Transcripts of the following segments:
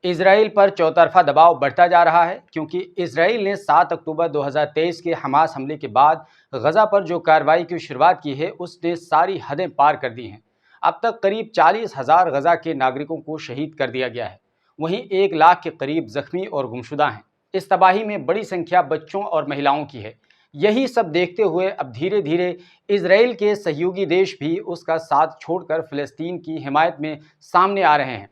Israel पर चौतरफा दबाव बढ़ता जा रहा है क्योंकि इजराइल ने 7 अक्टूबर 2023 के हमास हमले के बाद गजा पर जो कार्रवाई की शुरुआत की है उसने सारी हदें पार कर दी हैं। अब तक करीब 40,000 गजा के नागरिकों को शहीद कर दिया गया है। वहीं 1 लाख के करीब जख्मी और गुमशुदा हैं। इस तबाही में बड़ी संख्या बच्चों और महिलाओं की है। यही सब देखते हुए अब धीरे धीरे इजराइल के सहयोगी देश भी उसका साथ छोड़कर फिलिस्तीन की हिमायत में सामने आ रहे हैं।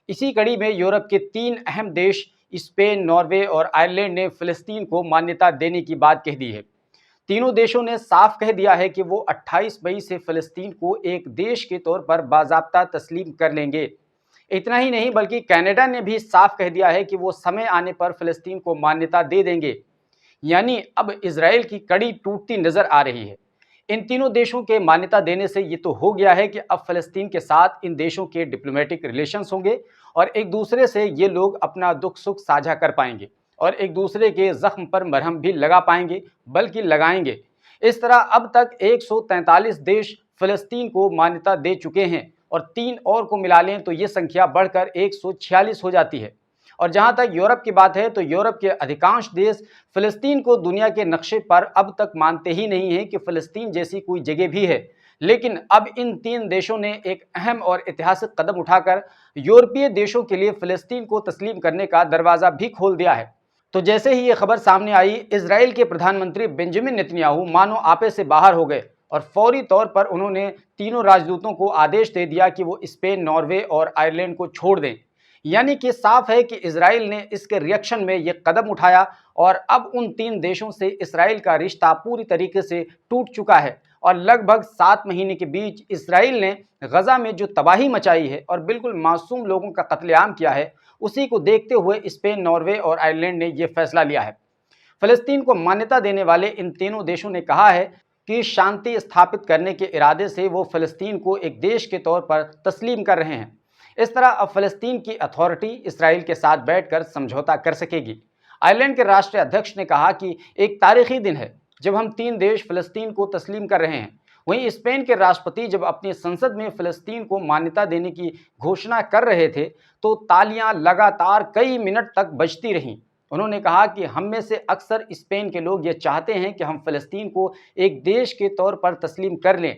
इसी कड़ी में यूरोप के 3 अहम देश स्पेन, नॉर्वे और आयरलैंड ने फिलिस्तीन को मान्यता देने की बात कह दी है। तीनों देशों ने साफ कह दिया है कि वो 28 मई से फिलिस्तीन को एक देश के तौर पर बाज़ाब्ता तस्लीम कर लेंगे। इतना ही नहीं बल्कि कनाडा ने भी साफ कह दिया है कि वो समय आने पर फिलिस्तीन को मान्यता दे देंगे। यानी अब इजराइल की कड़ी टूटती नजर आ रही है। इन तीनों देशों के मान्यता देने से ये तो हो गया है कि अब फिलिस्तीन के साथ इन देशों के डिप्लोमेटिक रिलेशंस होंगे और एक दूसरे से ये लोग अपना दुख सुख साझा कर पाएंगे और एक दूसरे के जख्म पर मरहम भी लगा पाएंगे, बल्कि लगाएंगे। इस तरह अब तक 143 देश फिलिस्तीन को मान्यता दे चुके हैं और 3 और को मिला लें तो ये संख्या बढ़कर 146 हो जाती है। और जहां तक यूरोप की बात है तो यूरोप के अधिकांश देश फिलिस्तीन को दुनिया के नक्शे पर अब तक मानते ही नहीं है कि फिलिस्तीन जैसी कोई जगह भी है। लेकिन अब इन 3 देशों ने एक अहम और ऐतिहासिक कदम उठाकर यूरोपीय देशों के लिए फिलिस्तीन को तस्लीम करने का दरवाजा भी खोल दिया है। तो जैसे ही ये खबर सामने आई, इजराइल के प्रधानमंत्री बेंजामिन नेतन्याहू मानो आपे से बाहर हो गए और फौरी तौर पर उन्होंने तीनों राजदूतों को आदेश दे दिया कि वो स्पेन, नॉर्वे और आयरलैंड को छोड़ दें। यानी कि साफ है कि इजराइल ने इसके रिएक्शन में यह कदम उठाया और अब उन 3 देशों से इजराइल का रिश्ता पूरी तरीके से टूट चुका है। और लगभग 7 महीने के बीच इजराइल ने गजा में जो तबाही मचाई है और बिल्कुल मासूम लोगों का कत्लेआम किया है, उसी को देखते हुए स्पेन, नॉर्वे और आयरलैंड ने यह फैसला लिया है। फिलिस्तीन को मान्यता देने वाले इन तीनों देशों ने कहा है कि शांति स्थापित करने के इरादे से वो फिलिस्तीन को एक देश के तौर पर तस्लीम कर रहे हैं। इस तरह अब फिलिस्तीन की अथॉरिटी इसराइल के साथ बैठकर समझौता कर सकेगी। आयरलैंड के राष्ट्रीय अध्यक्ष ने कहा कि एक तारीखी दिन है जब हम 3 देश फिलिस्तीन को तस्लीम कर रहे हैं। वहीं स्पेन के राष्ट्रपति जब अपनी संसद में फिलिस्तीन को मान्यता देने की घोषणा कर रहे थे तो तालियां लगातार कई मिनट तक बजती रहीं। उन्होंने कहा कि हम में से अक्सर स्पेन के लोग ये चाहते हैं कि हम फिलिस्तीन को एक देश के तौर पर तस्लीम कर लें।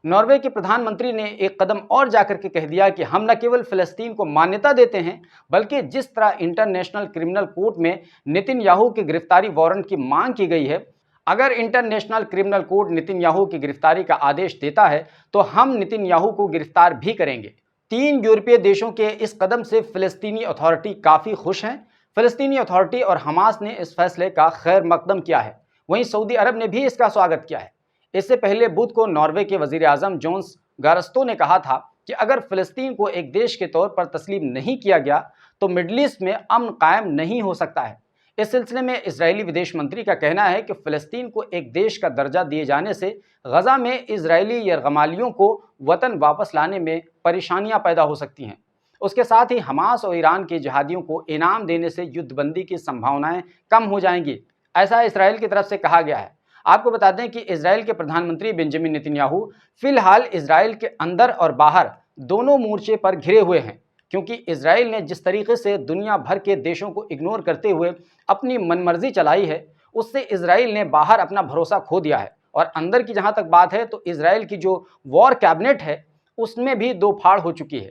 नॉर्वे के प्रधानमंत्री ने एक कदम और जाकर के कह दिया कि हम न केवल फिलिस्तीन को मान्यता देते हैं, बल्कि जिस तरह इंटरनेशनल क्रिमिनल कोर्ट में नेतन्याहू की गिरफ्तारी वारंट की मांग की गई है, अगर इंटरनेशनल क्रिमिनल कोर्ट नेतन्याहू की गिरफ्तारी का आदेश देता है तो हम नेतन्याहू को गिरफ्तार भी करेंगे। 3 यूरोपीय देशों के इस कदम से फिलिस्तीनी अथॉरिटी काफ़ी खुश हैं। फिलिस्तीनी अथॉरिटी और हमास ने इस फैसले का खैर मकदम किया है। वहीं सऊदी अरब ने भी इसका स्वागत किया है। इससे पहले बुध को नॉर्वे के वजीर आजम जोन्स गारस्टो ने कहा था कि अगर फिलिस्तीन को एक देश के तौर पर तस्लीम नहीं किया गया तो मिडल ईस्ट में अमन कायम नहीं हो सकता है। इस सिलसिले में इजरायली विदेश मंत्री का कहना है कि फिलिस्तीन को एक देश का दर्जा दिए जाने से गजा में इजरायली यरगमालियों को वतन वापस लाने में परेशानियां पैदा हो सकती हैं। उसके साथ ही हमास और ईरान के जिहादियों को इनाम देने से युद्धबंदी की संभावनाएं कम हो जाएंगी, ऐसा इसराइल की तरफ से कहा गया है। आपको बता दें कि इजराइल के प्रधानमंत्री बेंजामिन नेतन्याहू फिलहाल इजराइल के अंदर और बाहर दोनों मोर्चे पर घिरे हुए हैं, क्योंकि इजराइल ने जिस तरीके से दुनिया भर के देशों को इग्नोर करते हुए अपनी मनमर्जी चलाई है, उससे इजराइल ने बाहर अपना भरोसा खो दिया है। और अंदर की जहां तक बात है तो इजराइल की जो वॉर कैबिनेट है उसमें भी 2 फाड़ हो चुकी है।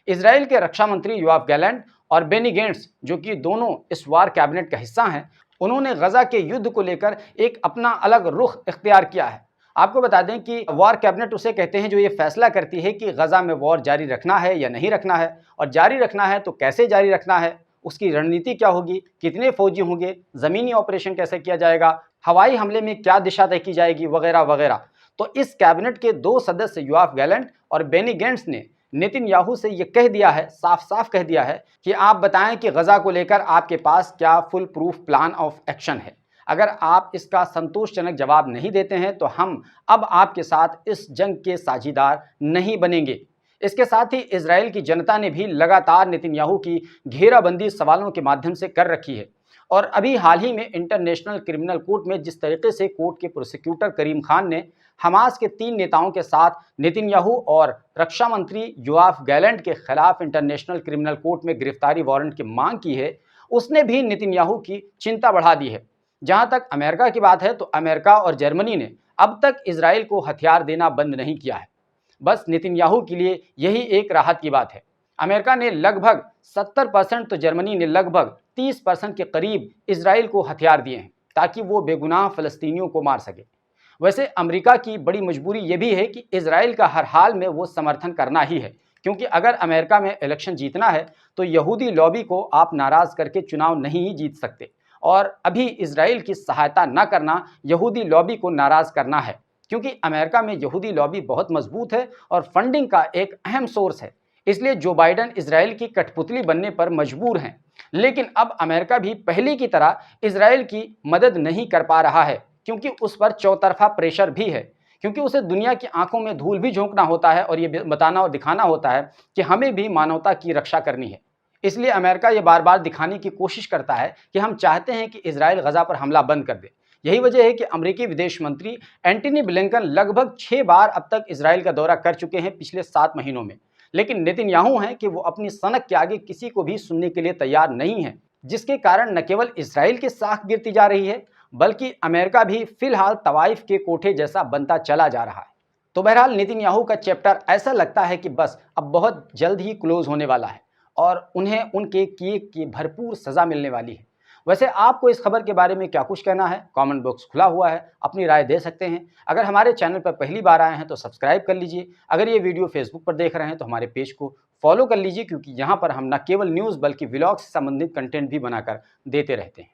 इजराइल के रक्षा मंत्री योआव गैलेंट और बेनी गेंट्स, जो कि दोनों इस वॉर कैबिनेट का हिस्सा हैं, उन्होंने गजा के युद्ध को लेकर एक अपना अलग रुख इख्तियार किया है। आपको बता दें कि वॉर कैबिनेट उसे कहते हैं जो ये फैसला करती है कि गजा में वॉर जारी रखना है या नहीं रखना है, और जारी रखना है तो कैसे जारी रखना है, उसकी रणनीति क्या होगी, कितने फौजी होंगे, ज़मीनी ऑपरेशन कैसे किया जाएगा, हवाई हमले में क्या दिशा तय की जाएगी, वगैरह वगैरह। तो इस कैबिनेट के 2 सदस्य योआव गैलेंट और बेनी गेंट्स ने नेतन्याहू से ये कह दिया है, साफ साफ कह दिया है कि आप बताएं कि गजा को लेकर आपके पास क्या full proof plan of action है। अगर आप इसका संतोषजनक जवाब नहीं देते हैं तो हम अब आपके साथ इस जंग के साझीदार नहीं बनेंगे। इसके साथ ही इजराइल की जनता ने भी लगातार नेतन्याहू की घेराबंदी सवालों के माध्यम से कर रखी है और अभी हाल ही में इंटरनेशनल क्रिमिनल कोर्ट में जिस तरीके से कोर्ट के प्रोसिक्यूटर करीम खान ने हमास के 3 नेताओं के साथ नेतन्याहू और रक्षा मंत्री योआफ गैलेंट के खिलाफ इंटरनेशनल क्रिमिनल कोर्ट में गिरफ्तारी वारंट की मांग की है, उसने भी नेतन्याहू की चिंता बढ़ा दी है। जहां तक अमेरिका की बात है तो अमेरिका और जर्मनी ने अब तक इजराइल को हथियार देना बंद नहीं किया है। बस नेतन्याहू के लिए यही एक राहत की बात है। अमेरिका ने लगभग 70% तो जर्मनी ने लगभग 30% के करीब इजराइल को हथियार दिए हैं ताकि वो बेगुनाह फ़लस्तीनियों को मार सके। वैसे अमेरिका की बड़ी मजबूरी ये भी है कि इजराइल का हर हाल में वो समर्थन करना ही है, क्योंकि अगर अमेरिका में इलेक्शन जीतना है तो यहूदी लॉबी को आप नाराज़ करके चुनाव नहीं ही जीत सकते, और अभी इजराइल की सहायता न करना यहूदी लॉबी को नाराज़ करना है, क्योंकि अमेरिका में यहूदी लॉबी बहुत मजबूत है और फंडिंग का एक अहम सोर्स है। इसलिए जो बाइडेन इजराइल की कठपुतली बनने पर मजबूर हैं। लेकिन अब अमेरिका भी पहले की तरह इजराइल की मदद नहीं कर पा रहा है, क्योंकि उस पर चौतरफा प्रेशर भी है, क्योंकि उसे दुनिया की आंखों में धूल भी झोंकना होता है और ये बताना और दिखाना होता है कि हमें भी मानवता की रक्षा करनी है। इसलिए अमेरिका ये बार बार दिखाने की कोशिश करता है कि हम चाहते हैं कि इजराइल गजा पर हमला बंद कर दे। यही वजह है कि अमेरिकी विदेश मंत्री एंटनी ब्लिंकन लगभग 6 बार अब तक इजराइल का दौरा कर चुके हैं पिछले 7 महीनों में। लेकिन नेतन्याहू हैं कि वो अपनी सनक के आगे किसी को भी सुनने के लिए तैयार नहीं है, जिसके कारण न केवल इजराइल की साख गिरती जा रही है, बल्कि अमेरिका भी फिलहाल तवाइफ के कोठे जैसा बनता चला जा रहा है। तो बहरहाल नेतन्याहू का चैप्टर ऐसा लगता है कि बस अब बहुत जल्द ही क्लोज होने वाला है और उन्हें उनके किए की भरपूर सज़ा मिलने वाली है। वैसे आपको इस खबर के बारे में क्या कुछ कहना है? कमेंट बॉक्स खुला हुआ है, अपनी राय दे सकते हैं। अगर हमारे चैनल पर पहली बार आए हैं तो सब्सक्राइब कर लीजिए। अगर ये वीडियो फेसबुक पर देख रहे हैं तो हमारे पेज को फॉलो कर लीजिए, क्योंकि यहाँ पर हम न केवल न्यूज़ बल्कि व्लॉग से संबंधित कंटेंट भी बनाकर देते रहते हैं।